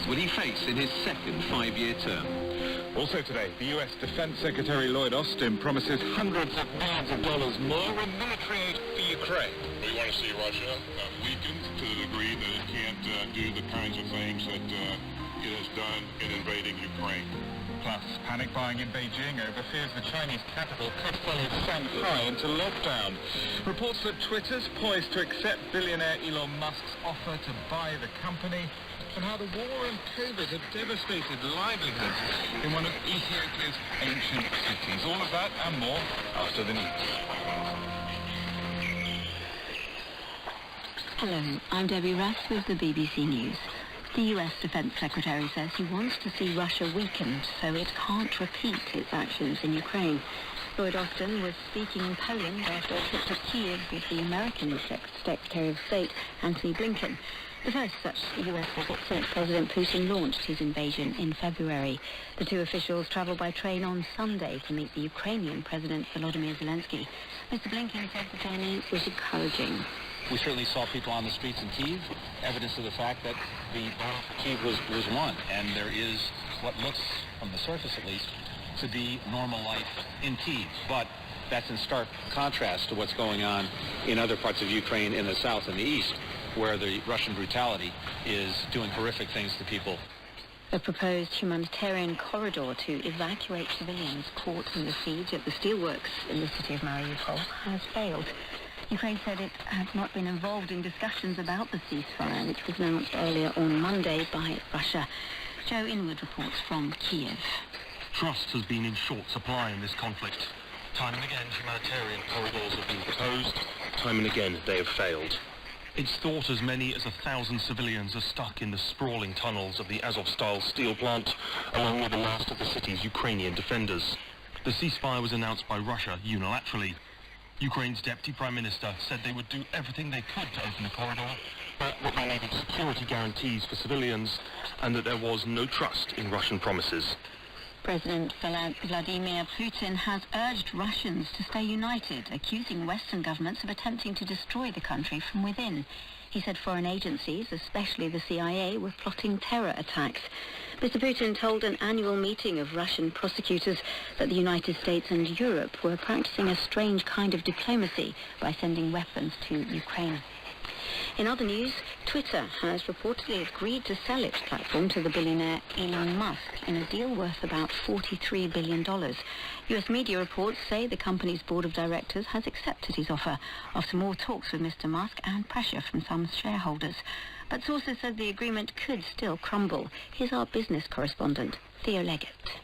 will he face in his second 5-year term? Also today, the US Defense Secretary Lloyd Austin promises hundreds of millions of dollars more in military aid for Ukraine. We want to see Russia weakened to the degree that it can't do the kinds of things that it has done in invading Ukraine. Plus, panic buying in Beijing over fears the Chinese capital could follow Shanghai into lockdown. Reports that Twitter's poised to accept billionaire Elon Musk's offer to buy the company, and how the war and COVID have devastated livelihoods in one of Ethiopia's ancient cities. All of that and more after the news. Hello, I'm Debbie Russ with the BBC News. The US Defense Secretary says he wants to see Russia weakened so it can't repeat its actions in Ukraine. Lloyd Austin was speaking in Poland after a trip to Kiev with the American Secretary of State, Antony Blinken. The first such US visit since President Putin launched his invasion in February. The two officials travelled by train on Sunday to meet the Ukrainian President Volodymyr Zelensky. Mr. Blinken said the journey was encouraging. We certainly saw people on the streets in Kyiv, evidence of the fact that the battle for Kyiv was won, and there is what looks, from the surface at least, to be normal life in Kyiv. But that's in stark contrast to what's going on in other parts of Ukraine in the south and the east, where the Russian brutality is doing horrific things to people. A proposed humanitarian corridor to evacuate civilians caught in the siege at the steelworks in the city of Mariupol has failed. Ukraine said it had not been involved in discussions about the ceasefire, which was announced earlier on Monday by Russia. Joe Inwood reports from Kiev. Trust has been in short supply in this conflict. Time and again, humanitarian corridors have been proposed. Time and again, they have failed. It's thought as many as 1,000 civilians are stuck in the sprawling tunnels of the Azovstal steel plant, along with the last of the city's Ukrainian defenders. The ceasefire was announced by Russia unilaterally. Ukraine's Deputy Prime Minister said they would do everything they could to open the corridor, but that they needed security guarantees for civilians and that there was no trust in Russian promises. President Vladimir Putin has urged Russians to stay united, accusing Western governments of attempting to destroy the country from within. He said foreign agencies, especially the CIA, were plotting terror attacks. Mr. Putin told an annual meeting of Russian prosecutors that the United States and Europe were practicing a strange kind of diplomacy by sending weapons to Ukraine. In other news, Twitter has reportedly agreed to sell its platform to the billionaire Elon Musk in a deal worth about $43 billion. US media reports say the company's board of directors has accepted his offer after more talks with Mr. Musk and pressure from some shareholders. But sources said the agreement could still crumble. Here's our business correspondent, Theo Leggett.